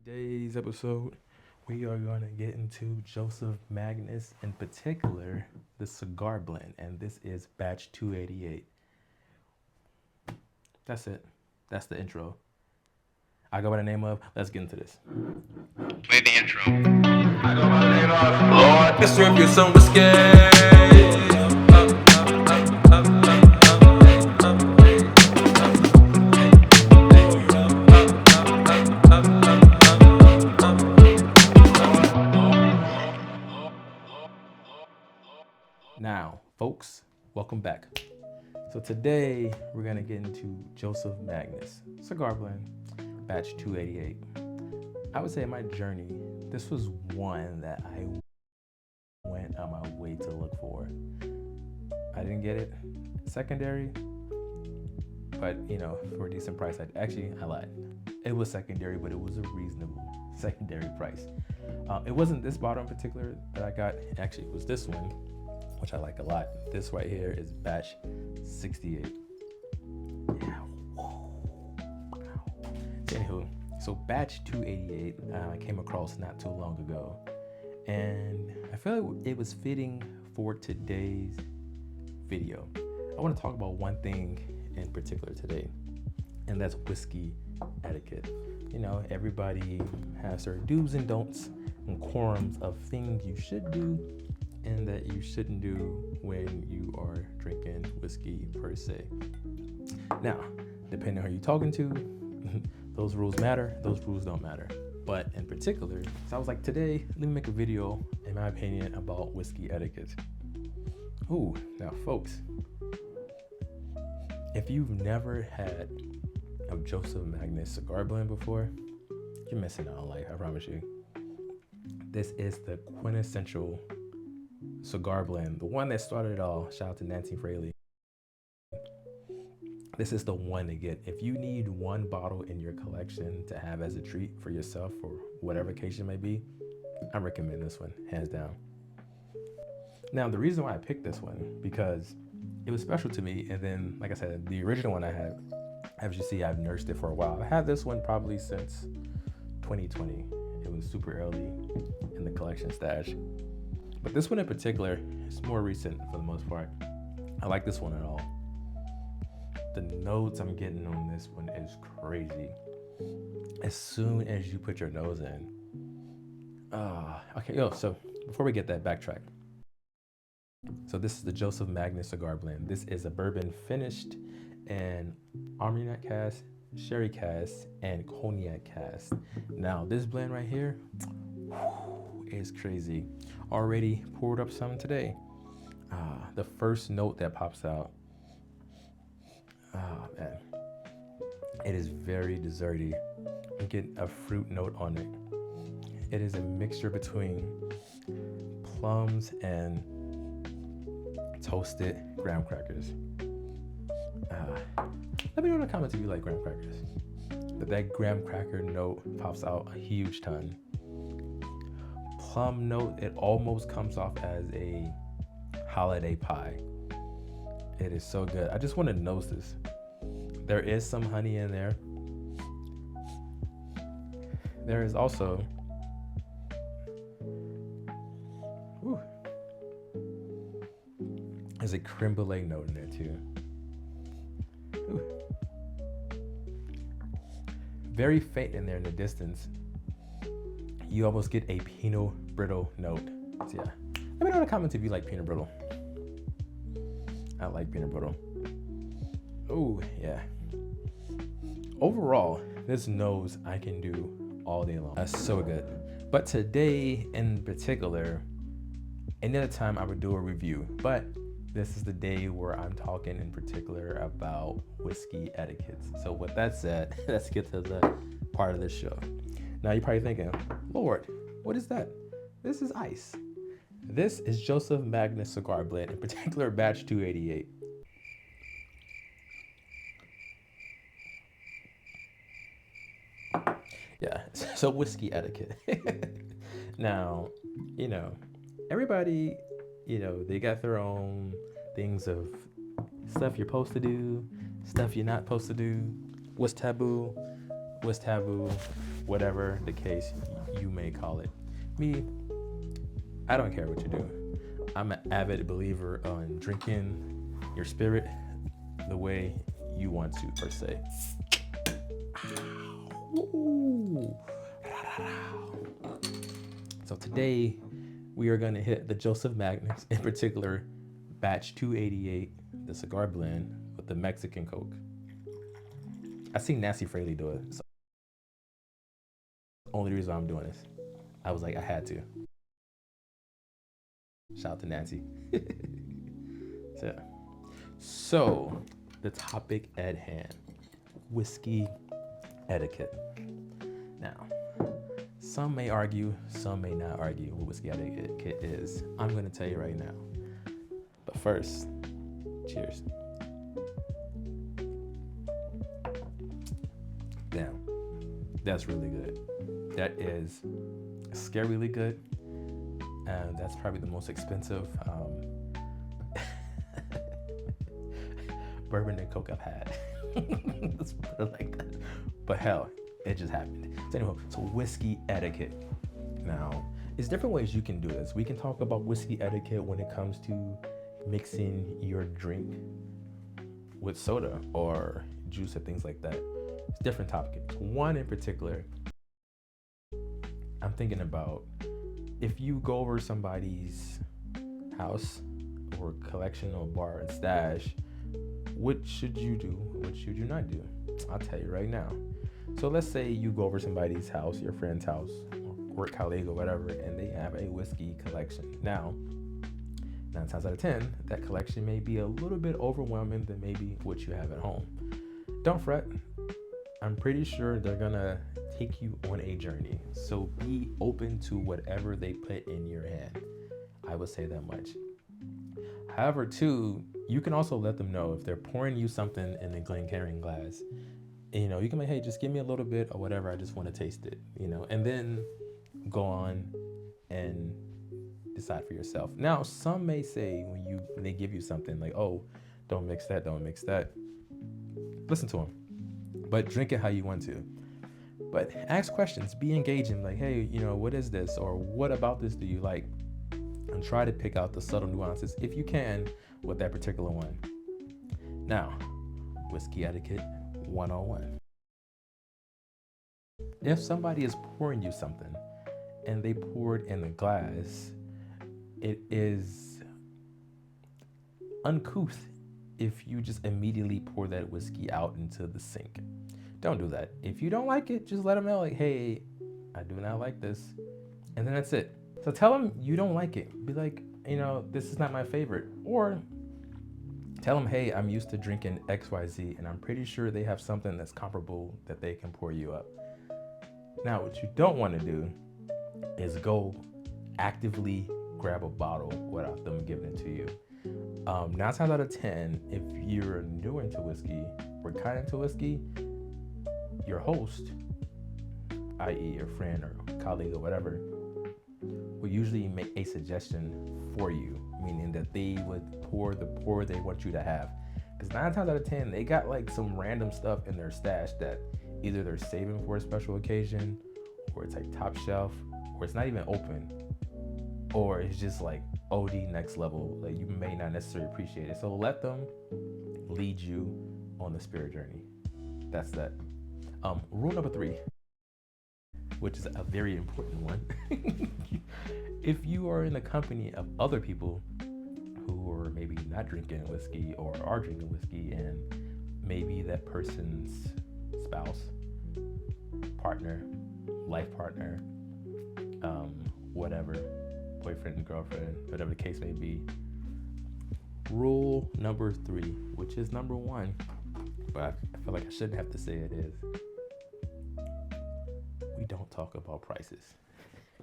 Today's episode, we are going to get into Joseph Magnus, in particular, the cigar blend, and this is batch 288. That's it. That's the intro. I go by the name of, let's get into this. Play the intro. I go by the name of Lord. Let's serve you some whiskey. Now, folks, welcome back. So today, we're going to get into Joseph Magnus, cigar blend, batch 288. I would say in my journey, this was one that I went on my way to look for. I didn't get it secondary, but for a decent price. I lied. It was secondary, but it was a reasonable secondary price. It wasn't this bottle in particular that I got. Actually, it was this one, which I like a lot. This right here is batch 68. Yeah. Anywho, so batch 288 I came across not too long ago, and I feel like it was fitting for today's video. I want to talk about one thing in particular today, and that's whiskey etiquette. Everybody has their do's and don'ts and quorums of things you should do and that you shouldn't do when you are drinking whiskey per se. Now, depending on who you're talking to, those rules matter, those rules don't matter. But in particular, so I was like, today, let me make a video, in my opinion, about whiskey etiquette. Ooh, now folks, if you've never had a Joseph Magnus cigar blend before, you're missing out on life, I promise you. This is the quintessential cigar blend, the one that started it all. Shout out to Nancy Fraley. This is the one to get. If you need one bottle in your collection to have as a treat for yourself or whatever occasion may be, I recommend this one, hands down. Now, the reason why I picked this one, because it was special to me, and then, like I said, the original one I had, as you see, I've nursed it for a while. I've had this one probably since 2020. It was super early in the collection stash. But this one in particular is more recent for the most part. I like this one at all. The notes I'm getting on this one is crazy. As soon as you put your nose in. So before we get that, backtrack. So this is the Joseph Magnus cigar blend. This is a bourbon finished in Armagnac cask, sherry cask, and cognac cask. Now this blend right here is crazy. Already poured up some today. The first note that pops out, man, it is very desserty. You get a fruit note on it. It is a mixture between plums and toasted graham crackers. Let me know in the comments if you like graham crackers. But that graham cracker note pops out a huge ton. Plum note, it almost comes off as a holiday pie. It is so good. I just want to nose this. There is some honey in there. There is also there's a creme brulee note in there too. Very faint in there in the distance. You almost get a Pinot Brittle note. So yeah, let me know in the comments if you like Pinot Brittle. I like Pinot Brittle. Oh yeah. Overall, this nose I can do all day long. That's so good. But today in particular, any other time I would do a review, but this is the day where I'm talking in particular about whiskey etiquette. So with that said, let's get to the part of this show. Now you're probably thinking, Lord, what is that? This is ice. This is Joseph Magnus cigar blend, in particular batch 288. Yeah, so whiskey etiquette. Now, everybody, they got their own things of stuff you're supposed to do, stuff you're not supposed to do, what's taboo, whatever the case you may call it. Me, I don't care what you do. I'm an avid believer on drinking your spirit the way you want to, per se. Ooh. So today we are going to hit the Joseph Magnus, in particular, batch 288, the cigar blend with the Mexican Coke. I seen Nancy Fraley do it. So only reason I'm doing this. I was like, I had to. Shout out to Nancy. So, the topic at hand, whiskey etiquette. Now, some may argue, some may not argue what whiskey etiquette is. I'm going to tell you right now. But first, cheers. Damn, that's really good. That is scarily good. And that's probably the most expensive bourbon and Coke I've had. Let's put it like that. But hell, it just happened. So anyway, so whiskey etiquette. Now, there's different ways you can do this. We can talk about whiskey etiquette when it comes to mixing your drink with soda or juice and things like that. It's different topics. One in particular, I'm thinking about if you go over somebody's house or collection or bar and stash, what should you do? What should you not do? I'll tell you right now. So let's say you go over somebody's house, your friend's house, or work colleague or whatever, and they have a whiskey collection. Now, 9 times out of 10, that collection may be a little bit overwhelming than maybe what you have at home. Don't fret. I'm pretty sure they're gonna take you on a journey. So be open to whatever they put in your hand. I would say that much. However, too, you can also let them know if they're pouring you something in a Glencairn glass. You know, you can be, hey, just give me a little bit or whatever. I just want to taste it, you know, and then go on and decide for yourself. Now, some may say when they give you something like, oh, don't mix that, don't mix that. Listen to them, but drink it how you want to. But ask questions, be engaging, like, hey, you know, what is this? Or what about this do you like? And try to pick out the subtle nuances, if you can, with that particular one. Now, whiskey etiquette 101. If somebody is pouring you something and they pour it in a glass, it is uncouth if you just immediately pour that whiskey out into the sink. Don't do that. If you don't like it, just let them know, like, hey, I do not like this. And then that's it. So tell them you don't like it. Be like, you know, this is not my favorite. Or tell them, hey, I'm used to drinking XYZ, and I'm pretty sure they have something that's comparable that they can pour you up. Now, what you don't want to do is go actively grab a bottle without them giving it to you. 9 times out of 10, if you're new into whiskey or kind into whiskey, your host, i.e. your friend or colleague or whatever, will usually make a suggestion for you, meaning that they would pour the pour they want you to have. Because 9 times out of 10, they got like some random stuff in their stash that either they're saving for a special occasion, or it's like top shelf, or it's not even open, or it's just like OD next level. Like you may not necessarily appreciate it. So let them lead you on the spirit journey. That's that. Rule number 3, which is a very important one. If you are in the company of other people who are maybe not drinking whiskey or are drinking whiskey, and maybe that person's spouse, partner, life partner, whatever, boyfriend, girlfriend, whatever the case may be, rule number 3, which is number 1, but I feel like I shouldn't have to say it, is we don't talk about prices.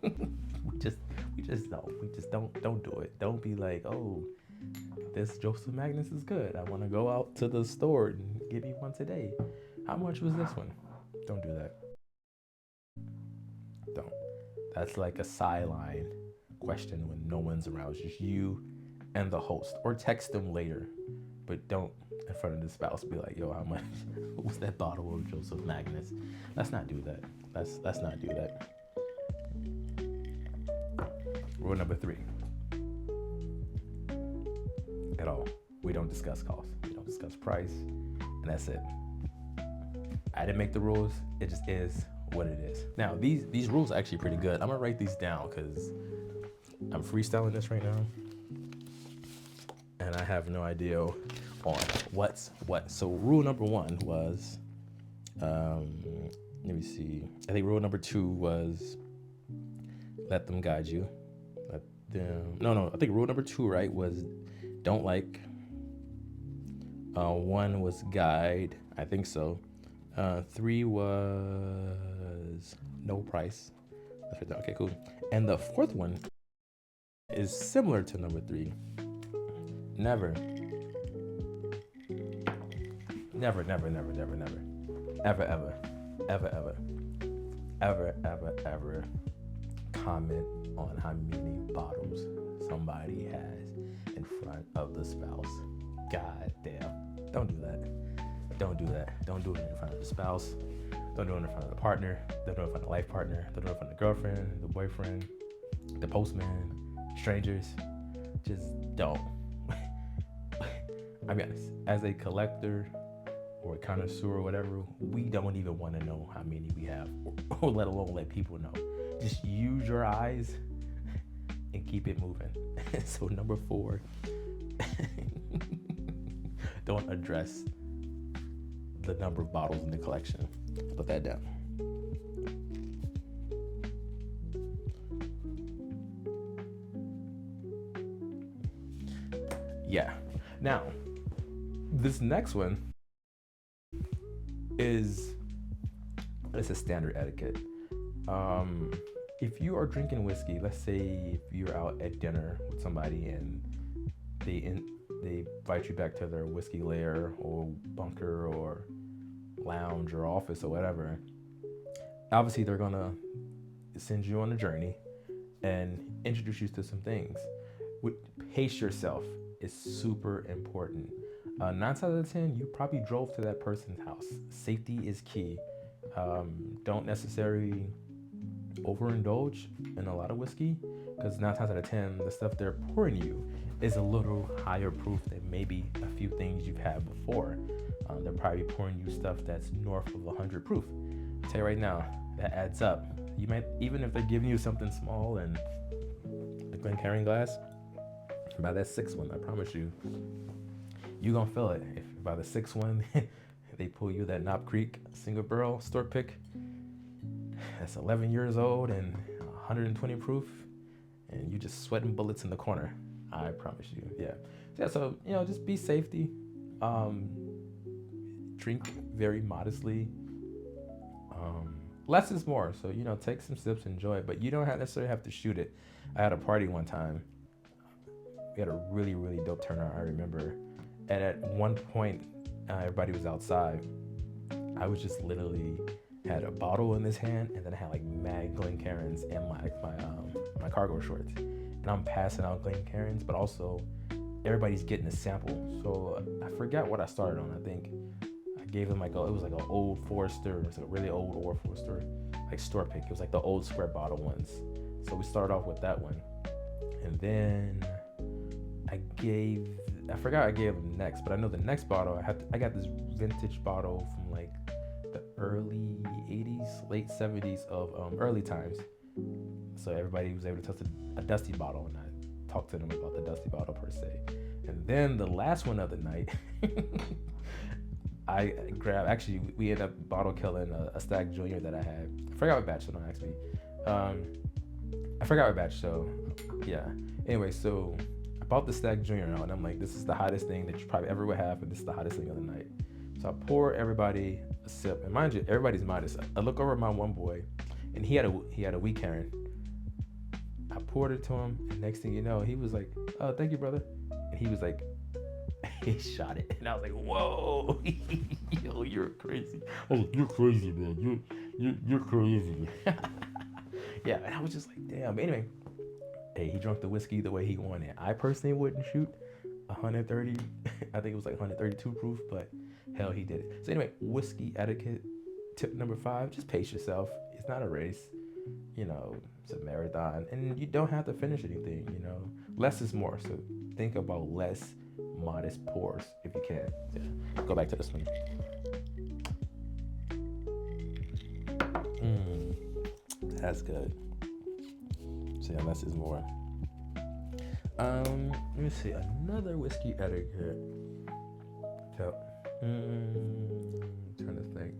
we just don't do it. Don't be like, oh, this Joseph Magnus is good. I want to go out to the store and give me one today. How much was this one? Don't do that. Don't. That's like a sideline question when no one's around. It's just you and the host. Or text them later. But don't in front of the spouse, be like, yo, how much was that bottle of Joseph Magnus? Let's not do that. Let's not do that. Rule number 3. At all. We don't discuss cost. We don't discuss price. And that's it. I didn't make the rules. It just is what it is. Now, these rules are actually pretty good. I'm gonna write these down because I'm freestyling this right now. And I have no idea on what's what. So rule number 1 was, let me see. I think rule number 2 was let them guide you. Let them, no, I think rule number 2, right, was don't like. 1 was guide. I think so. 3 was no price. Okay, cool. And the 4th one is similar to number 3. Never, ever comment on how many bottles somebody has in front of the spouse. God damn. Don't do that. Don't do that. Don't do it in front of the spouse. Don't do it in front of the partner. Don't do it in front of the life partner. Don't do it in front of the girlfriend, the boyfriend, the postman, strangers. Just don't. I'll be honest. As a collector or a connoisseur or whatever, we don't even want to know how many we have, or let alone let people know. Just use your eyes and keep it moving. So number 4, don't address the number of bottles in the collection. Put that down. Yeah. Now, this next one it's a standard etiquette. If you are drinking whiskey, let's say if you're out at dinner with somebody and they invite you back to their whiskey lair or bunker or lounge or office or whatever, obviously they're gonna send you on a journey and introduce you to some things. Pace yourself is super important. 9 times out of 10, you probably drove to that person's house. Safety is key. Don't necessarily overindulge in a lot of whiskey, because 9 times out of 10, the stuff they're pouring you is a little higher proof than maybe a few things you've had before. They're probably pouring you stuff that's north of 100 proof. I'll tell you right now, that adds up. You might, even if they're giving you something small and a Glencairn glass, by that 6th one, I promise you, you're gonna feel it. If by the 6th one, they pull you that Knob Creek single barrel store pick that's 11 years old and 120 proof, and you just sweating bullets in the corner, I promise you. Yeah, so just be safety. Drink very modestly. Less is more, so take some sips, enjoy it, but you don't necessarily have to shoot it. I had a party one time. We had a really, really dope turnout, I remember. And at one point, everybody was outside. I was just literally had a bottle in this hand, and then I had like mad Glencairns in my cargo shorts. And I'm passing out Glencairns, but also everybody's getting a sample. So I forgot what I started on. I think I gave them it was like an old Forester. It was a really old Old Forester, like store pick. It was like the old square bottle ones. So we started off with that one. And then I forgot I gave them next, but I know the next bottle I got this vintage bottle from like the early 80s, late 70s of early times. So everybody was able to test a dusty bottle, and I talked to them about the dusty bottle per se. And then the last one of the night, I grabbed, actually we ended up bottle killing a Stag Junior that I had. I forgot what batch, so don't ask me. I forgot what batch, so yeah. Anyway, so I bought the Stag Junior out, and I'm like, this is the hottest thing that you probably ever would have, and this is the hottest thing of the night. So I pour everybody a sip, and mind you, everybody's modest. I look over at my one boy, and he had a weak Karen. I poured it to him, and next thing you know, he was like, "Oh, thank you, brother," and he was like, he shot it, and I was like, "Whoa, yo, you're crazy! Oh, you're crazy, man! You're crazy!" Yeah, and I was just like, "Damn." But anyway, hey, he drank the whiskey the way he wanted. I personally wouldn't shoot. 130. I think it was like 132 proof, but hell, he did it. So anyway, whiskey etiquette tip number 5: just pace yourself. It's not a race, you know. It's a marathon, and you don't have to finish anything. You know, less is more. So think about less, modest pours if you can. Yeah. Go back to this one. That's good. So yeah, less is more. Let me see another whiskey etiquette. So, trying to think.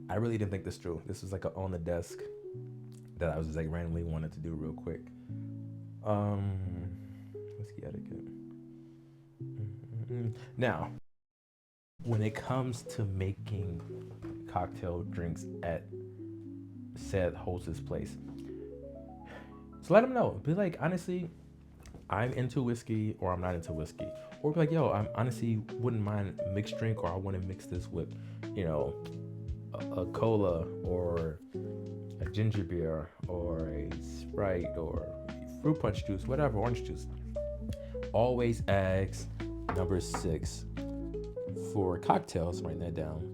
I really didn't think this through. This was like a on the desk that I was just like randomly wanted to do real quick. Whiskey etiquette. Now, when it comes to making cocktail drinks at said hostess place, so let them know. Be like, honestly, I'm into whiskey or I'm not into whiskey. Or be like, yo, I'm honestly wouldn't mind a mixed drink, or I want to mix this with, you know, a cola or a ginger beer or a Sprite or fruit punch juice, whatever, orange juice. Always ask number 6 for cocktails. Write that down.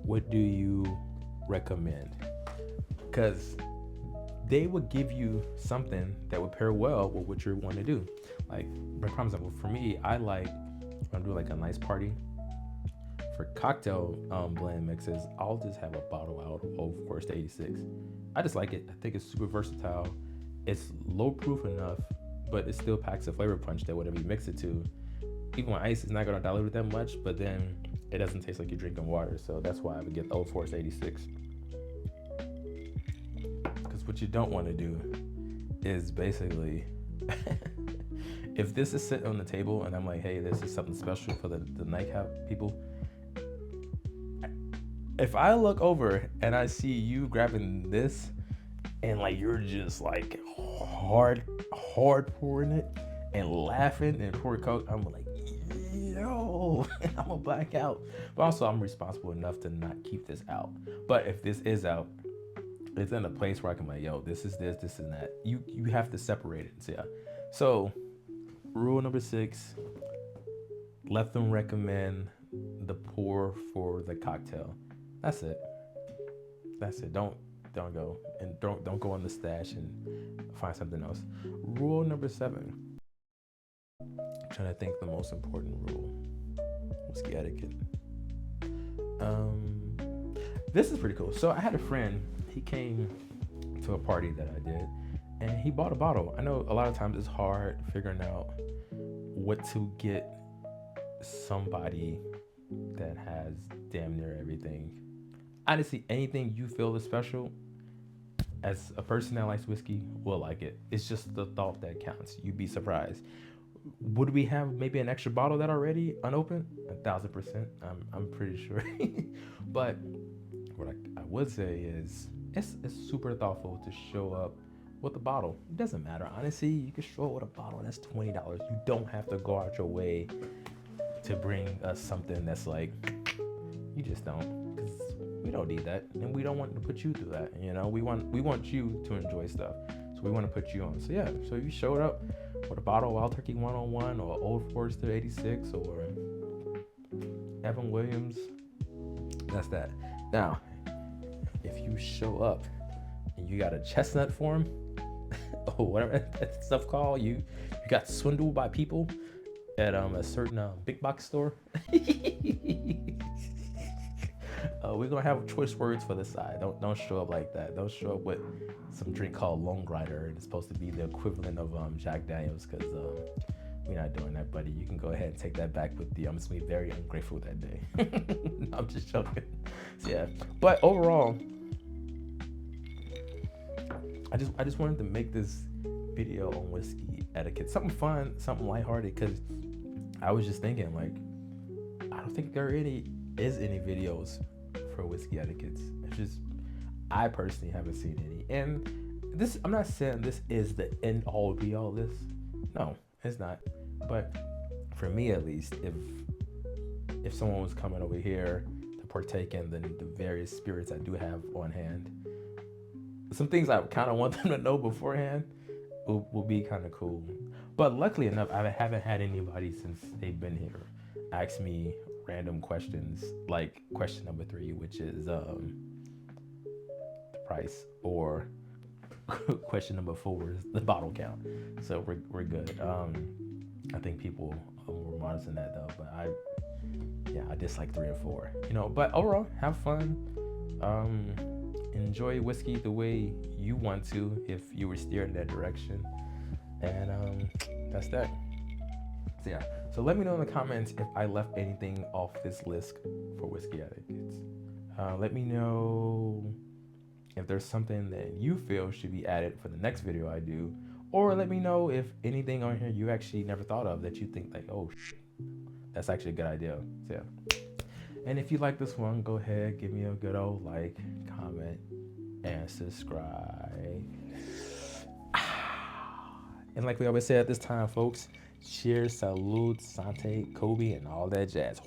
What do you recommend? Because they would give you something that would pair well with what you want to do. Like, for example, for me, I like when I do like a nice party. For cocktail blend mixes, I'll just have a bottle out of Old Forest 86. I just like it. I think it's super versatile. It's low proof enough, but it still packs a flavor punch that whatever you mix it to, even when ice is not going to dilute it that much, but then it doesn't taste like you're drinking water. So that's why I would get Old Forest 86. Because what you don't want to do is basically, if this is sitting on the table and I'm like, hey, this is something special for the nightcap people, if I look over and I see you grabbing this and like you're just like hard pouring it and laughing and pouring Coke, I'm like, yo, I'm gonna black out. But also I'm responsible enough to not keep this out. But if this is out, it's in a place where I can like, yo, this is this and that. You have to separate it. So yeah. So rule number 6, let them recommend the pour for the cocktail. That's it. Don't go and don't go on the stash and find something else. Rule number 7. I'm trying to think the most important rule. Whiskey etiquette. This is pretty cool. So I had a friend. He came to a party that I did, and he bought a bottle. I know a lot of times it's hard figuring out what to get somebody that has damn near everything. Honestly, anything you feel is special, as a person that likes whiskey will like it. It's just the thought that counts. You'd be surprised. Would we have maybe an extra bottle that already unopened? 1,000%. I'm pretty sure. But what I would say is it's super thoughtful to show up with a bottle. It doesn't matter. Honestly, you can show up with a bottle that's $20. You don't have to go out your way to bring us something that's like, you just don't. Because we don't need that, and we don't want to put you through that. You know, we want you to enjoy stuff, so we want to put you on. So yeah, so you showed up with a bottle of Wild Turkey 101 or Old Forester 86 or Evan Williams. That's that. Now, if you show up and you got a chestnut form or whatever that stuff called, you got swindled by people at a certain big box store. We're gonna have choice words for the side. Don't show up like that. Don't show up with some drink called Lone Rider, and it's supposed to be the equivalent of Jack Daniels, because we're not doing that, buddy. You can go ahead and take that back with you. I'm just gonna be very ungrateful that day. No, I'm just joking. So yeah, but overall, I just wanted to make this video on whiskey etiquette, something fun, something lighthearted, because I was just thinking, like, I don't think there is any videos for whiskey etiquettes. It's just, I personally haven't seen any. And this, I'm not saying this is the end all be all this. No, it's not. But for me at least, if someone was coming over here to partake in the various spirits I do have on hand, some things I kind of want them to know beforehand, will be kind of cool. But luckily enough, I haven't had anybody since they've been here ask me random questions, like question number 3, which is the price, or question number 4 is the bottle count. So we're good. I think people were monitoring that though, but I dislike 3 and 4. But overall, have fun. Enjoy whiskey the way you want to if you were steered in that direction. And that's that. So yeah. So let me know in the comments if I left anything off this list for Whiskey Etiquette. Let me know if there's something that you feel should be added for the next video I do, or let me know if anything on here you actually never thought of that you think like, oh, that's actually a good idea. So yeah. And if you like this one, go ahead, give me a good old like, comment, and subscribe. And like we always say at this time, folks, cheers, salute, sante, Kobe, and all that jazz.